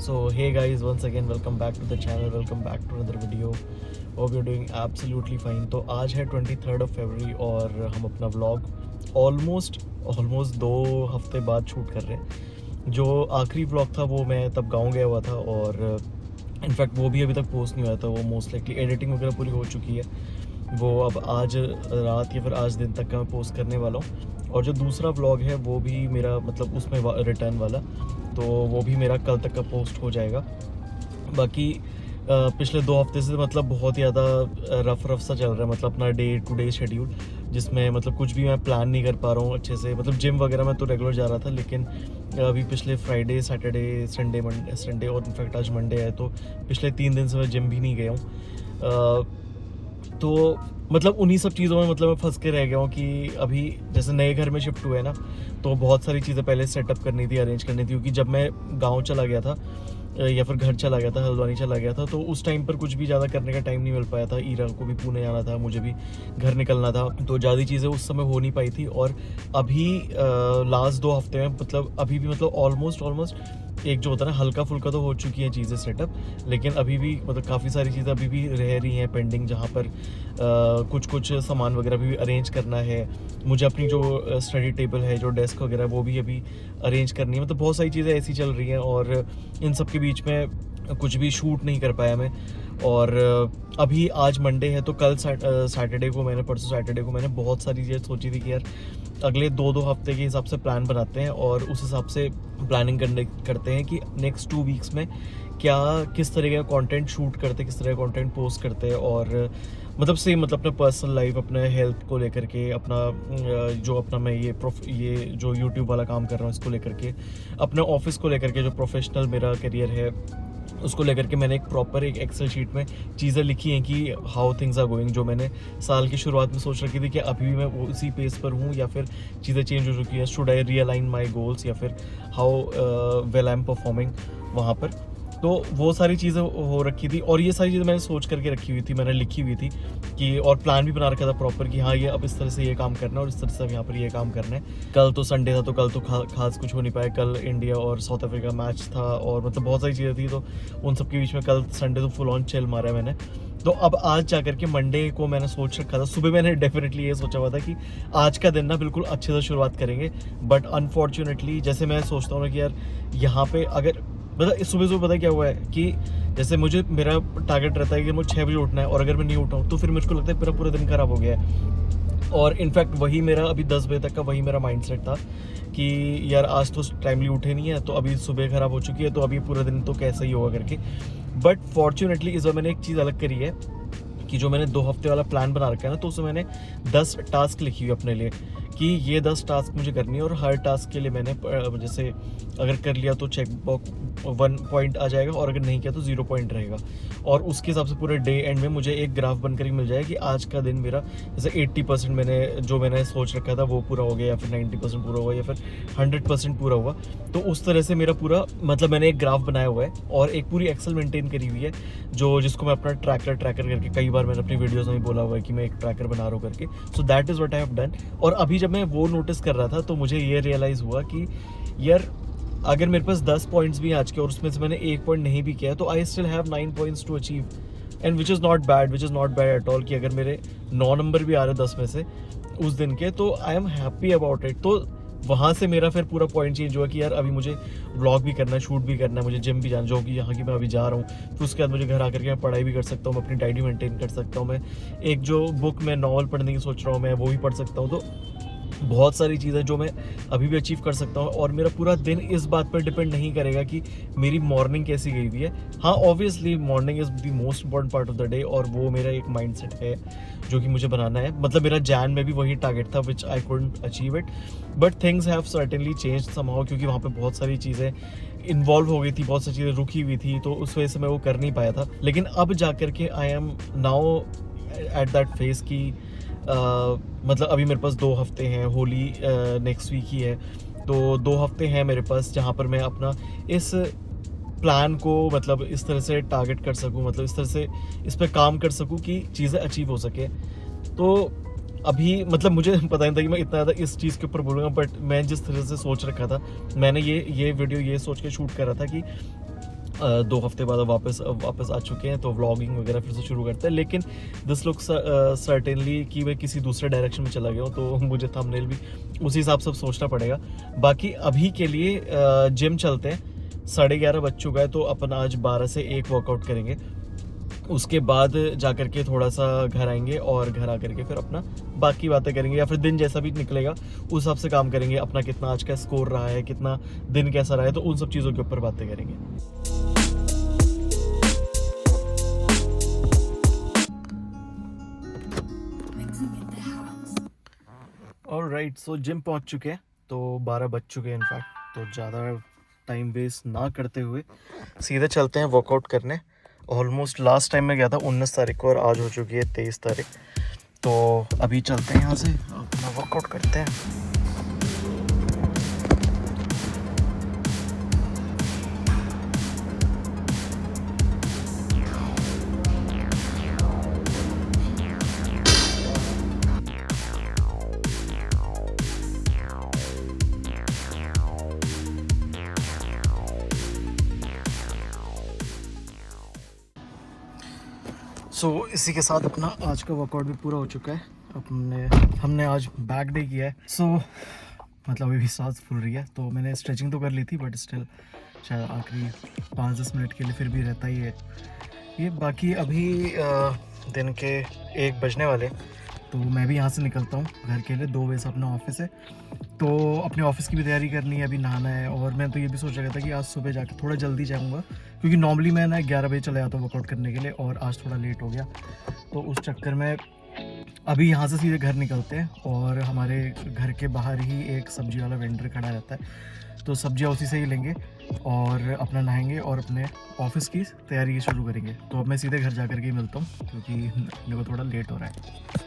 So hey guys, once again welcome back to the channel, welcome back to another video. Hope you're doing absolutely fine. तो आज है 23rd of February और हम अपना vlog almost 2 हफ्ते बाद shoot कर रहे हैं। जो आखिरी व्लॉग था वो मैं तब गाँव गया हुआ था और इनफैक्ट वो भी अभी तक पोस्ट नहीं हुआ था। वो मोस्ट लाइकली एडिटिंग वगैरह पूरी हो चुकी है। वो अब आज रात या फिर आज दिन तक का मैं पोस्ट करने वाला हूँ। और जो दूसरा व्लॉग है वो भी मेरा मतलब उसमें रिटर्न वाला, तो वो भी मेरा कल तक का पोस्ट हो जाएगा। बाकी पिछले 2 हफ्ते से मतलब बहुत ज़्यादा रफ सा चल रहा है, मतलब अपना डे टू डे शेड्यूल, जिसमें मतलब कुछ भी मैं प्लान नहीं कर पा रहा हूँ अच्छे से। मतलब जिम वगैरह में तो रेगुलर जा रहा था, लेकिन अभी पिछले फ्राइडे, सैटरडे, संडे और इनफैक्ट आज मंडे है, तो पिछले 3 दिन से मैं जिम भी नहीं गया हूँ। तो मतलब उन्हीं सब चीज़ों में मतलब मैं फंस के रह गया हूँ कि अभी जैसे नए घर में शिफ्ट हुए ना, तो बहुत सारी चीज़ें पहले सेटअप करनी थी, अरेंज करनी थी। क्योंकि जब मैं गांव चला गया था या फिर घर चला गया था, हल्द्वानी चला गया था, तो उस टाइम पर कुछ भी ज़्यादा करने का टाइम नहीं मिल पाया था। ईरा को भी पुणे जाना था, मुझे भी घर निकलना था, तो ज़्यादा चीज़ें उस समय हो नहीं पाई थी। और अभी लास्ट 2 हफ्ते में मतलब अभी भी मतलब ऑलमोस्ट एक जो होता है ना, हल्का फुल्का तो हो चुकी है चीज़ें सेटअप, लेकिन अभी भी मतलब काफ़ी सारी चीज़ें अभी भी रह रही हैं पेंडिंग, जहाँ पर कुछ सामान वगैरह भी अरेंज करना है मुझे। अपनी जो स्टडी टेबल है, जो डेस्क वगैरह, वो भी अभी अरेंज करनी है। मतलब बहुत सारी चीज़ें ऐसी चल रही हैं और इन सब के बीच में कुछ भी शूट नहीं कर पाया मैं। और अभी आज मंडे है, तो कल सैटरडे को मैंने बहुत सारी चीज़ें सोची थी कि यार अगले 2 हफ्ते के हिसाब से प्लान बनाते हैं और उस हिसाब से प्लानिंग करते हैं कि नेक्स्ट 2 वीक्स में किस तरह का कंटेंट शूट करते, किस तरह का कंटेंट पोस्ट करते हैं। और मतलब अपने पर्सनल लाइफ, अपने हेल्थ को लेकर के, अपना मैं ये जो यूट्यूब वाला काम कर रहा हूँ इसको लेकर के, अपने ऑफिस को लेकर के, जो प्रोफेशनल मेरा करियर है उसको लेकर के मैंने एक एक्सेल शीट में चीज़ें लिखी हैं कि हाउ थिंग्स आर गोइंग। जो मैंने साल की शुरुआत में सोच रखी थी कि अभी भी मैं उसी पेस पर हूँ या फिर चीज़ें चेंज हो चुकी हैं, should I realign my goals, या फिर how well I am performing वहाँ पर। तो वो सारी चीज़ें हो रखी थी और ये सारी चीज़ें मैंने सोच करके रखी हुई थी, मैंने लिखी हुई थी कि, और प्लान भी बना रखा था प्रॉपर कि हाँ ये अब इस तरह से ये काम करना है और इस तरह से अब यहाँ पर ये काम करना है। कल तो संडे था, तो कल तो खास कुछ हो नहीं पाया। कल इंडिया और साउथ अफ्रीका मैच था और मतलब बहुत सारी चीज़ें थी, तो उन सब के बीच में कल संडे तो फुल ऑन चिल मारा मैंने। तो अब आज जा करके मंडे को मैंने सोच रखा था, सुबह मैंने डेफिनेटली ये सोचा हुआ था कि आज का दिन ना बिल्कुल अच्छे से शुरुआत करेंगे। बट अनफॉर्चुनेटली जैसे मैं सोचता हूँ ना कि यार यहाँ पे अगर मतलब सुबह पता क्या हुआ है कि जैसे मेरा टारगेट रहता है कि मुझे 6 बजे उठना है, और अगर मैं नहीं उठाऊँ तो फिर मुझको लगता है पूरा दिन खराब हो गया है। और इनफैक्ट वही मेरा अभी 10 बजे तक का वही मेरा माइंडसेट था कि यार आज तो टाइमली उठे नहीं है, तो अभी सुबह खराब हो चुकी है, तो अभी पूरा दिन तो कैसा ही होगा करके। बट फॉर्चुनेटली इस बार मैंने एक चीज़ अलग करी है कि जो मैंने 2 हफ्ते वाला प्लान बना रखा है ना, तो उसमें मैंने 10 टास्क लिखी हुई अपने लिए कि ये 10 टास्क मुझे करनी है। और हर टास्क के लिए मैंने जैसे अगर कर लिया तो चेक बॉक्स 1 पॉइंट आ जाएगा, और अगर नहीं किया तो 0 पॉइंट रहेगा। और उसके हिसाब से पूरे डे एंड में मुझे एक ग्राफ बनकर ही मिल जाएगा कि आज का दिन मेरा जैसे 80% मैंने सोच रखा था वो पूरा हो गया, या फिर 90% पूरा हुआ, या फिर 100% पूरा हुआ। तो उस तरह से मेरा पूरा मतलब मैंने एक ग्राफ बनाया हुआ है और एक पूरी एक्सेल मेंटेन करी हुई है, जिसको मैं अपना ट्रैकर करके, कई बार मैंने अपनी वीडियोस में भी बोला हुआ है कि मैं एक ट्रैकर बना रहा हूँ करके। So that is what I have done. और अभी जब मैं वो नोटिस कर रहा था तो मुझे ये रियलाइज़ हुआ कि यार अगर मेरे पास 10 पॉइंट्स भी आज के और उसमें से मैंने 1 पॉइंट नहीं भी किया, तो I still have 9 points to achieve, and which is not bad at all. कि अगर मेरे 9 नंबर भी आ रहे 10 में से उस दिन के, तो I am happy about it. तो वहाँ से मेरा फिर पूरा पॉइंट चेंज हुआ कि यार अभी मुझे व्लॉग भी करना है, शूट भी करना है, मुझे जिम भी जाना, जो कि यहाँ की मैं अभी जा रहा हूँ। फिर उसके बाद मुझे घर आकर के मैं पढ़ाई भी कर सकता हूँ, मैं अपनी डायरी मेंटेन कर सकता हूँ, मैं एक जो बुक मैं नॉवल पढ़ने की सोच रहा हूँ मैं वो भी पढ़ सकता हूँ। तो बहुत सारी चीज़ें जो मैं अभी भी अचीव कर सकता हूँ। और मेरा पूरा दिन इस बात पर डिपेंड नहीं करेगा कि मेरी मॉर्निंग कैसी गई हुई है। हाँ, obviously morning is the most important part of the day, और वो मेरा एक माइंडसेट है जो कि मुझे बनाना है। मतलब मेरा जैन में भी वही टारगेट था which I couldn't achieve it, but things have certainly changed somehow, क्योंकि वहाँ पे बहुत सारी चीज़ें इन्वॉल्व हो गई थी, बहुत सारी चीज़ें रुकी हुई थी, तो उस वजह से मैं वो कर नहीं पाया था। लेकिन अब जा कर के I am now at that phase की मतलब अभी मेरे पास 2 हफ्ते हैं, होली नेक्स्ट वीक ही है, तो 2 हफ्ते हैं मेरे पास जहाँ पर मैं अपना इस प्लान को मतलब इस तरह से टारगेट कर सकूँ, मतलब इस तरह से इस पर काम कर सकूँ कि चीज़ें अचीव हो सके। तो अभी मतलब मुझे पता नहीं था कि मैं इतना ज़्यादा इस चीज़ के ऊपर बोलूँगा, बट मैं जिस तरह से सोच रखा था, मैंने ये वीडियो ये सोच के शूट कर रहा था कि 2 हफ्ते बाद वापस आ चुके हैं, तो व्लॉगिंग वगैरह फिर से शुरू करते हैं। लेकिन दिस लुक सर्टेनली कि मैं किसी दूसरे डायरेक्शन में चला गया हूँ, तो मुझे थंबनेल भी उसी हिसाब से सोचना पड़ेगा। बाकी अभी के लिए जिम चलते हैं, 11:30 बज चुका है, तो अपन आज 12 से 1 वर्कआउट करेंगे। उसके बाद जा कर के थोड़ा सा घर आएंगे और घर आकर के फिर अपना बाकी बातें करेंगे, या फिर दिन जैसा भी निकलेगा उस हिसाब से काम करेंगे। अपना कितना आज का स्कोर रहा है, कितना दिन कैसा रहा है, तो उन सब चीज़ों के ऊपर बातें करेंगे। ऑलराइट, सो जिम पहुंच चुके हैं, तो 12 बज चुके हैं इनफैक्ट। तो ज़्यादा टाइम वेस्ट ना करते हुए सीधे चलते हैं वर्कआउट करने। ऑलमोस्ट लास्ट टाइम मैं गया था 19 तारीख को, और आज हो चुकी है 23 तारीख। तो अभी चलते हैं यहाँ से, अपना वर्कआउट करते हैं। सो इसी के साथ अपना आज का वर्कआउट भी पूरा हो चुका है। हमने आज बैक डे किया है। मतलब अभी भी सांस फूल रही है, तो मैंने स्ट्रेचिंग तो कर ली थी, बट स्टिल शायद आखिरी 5-10 मिनट के लिए फिर भी रहता ही है ये। बाकी अभी दिन के 1 बजने वाले, तो मैं भी यहाँ से निकलता हूँ घर के लिए। 2 बजे से अपना ऑफिस है, तो अपने ऑफिस की भी तैयारी करनी है, अभी नहाना है। और मैं तो ये भी सोच रहा था कि आज सुबह जाके थोड़ा जल्दी जाऊँगा, क्योंकि नॉर्मली मैं ना 11 बजे चला जाता हूँ वर्कआउट करने के लिए, और आज थोड़ा लेट हो गया। तो उस चक्कर में अभी यहाँ से सीधे घर निकलते हैं, और हमारे घर के बाहर ही एक सब्जी वाला वेंडर खड़ा रहता है, तो सब्जियाँ उसी से ही लेंगे और अपना नहाएंगे और अपने ऑफिस की तैयारी शुरू करेंगे। तो अब मैं सीधे घर जा कर के मिलता हूँ, क्योंकि मेरे को थोड़ा लेट हो रहा है।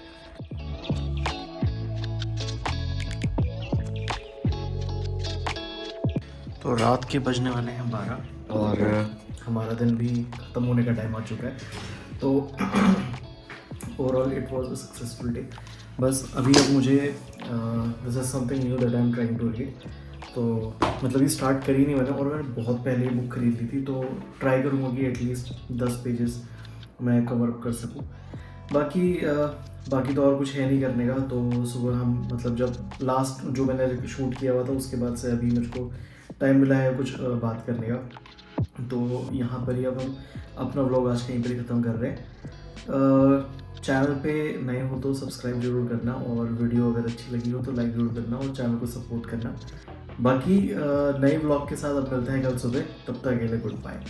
तो रात के बजने वाले हैं 12, और हमारा दिन भी ख़त्म होने का टाइम आ चुका है। तो overall it was a successful day. बस अभी अब मुझे this is something new that I am trying to read. तो मतलब ये स्टार्ट कर ही नहीं मैंने, और मैंने बहुत पहले ये बुक खरीद ली थी, तो ट्राई करूँगा कि एटलीस्ट 10 पेजेस मैं कवर अप कर सकूँ। बाकी तो और कुछ है नहीं करने का। तो सुबह हम मतलब जब लास्ट जो मैंने शूट किया हुआ था, उसके बाद से अभी मेरे को टाइम मिला है कुछ बात करने का। तो यहाँ पर ही अब हम अपना व्लॉग आज कहीं पर ख़त्म कर रहे हैं। चैनल पे नए हो तो सब्सक्राइब जरूर करना, और वीडियो अगर अच्छी लगी हो तो लाइक जरूर करना, और चैनल को सपोर्ट करना। बाकी नए व्लॉग के साथ अब मिलते हैं कल सुबह, तब तक के लिए गुड बाय।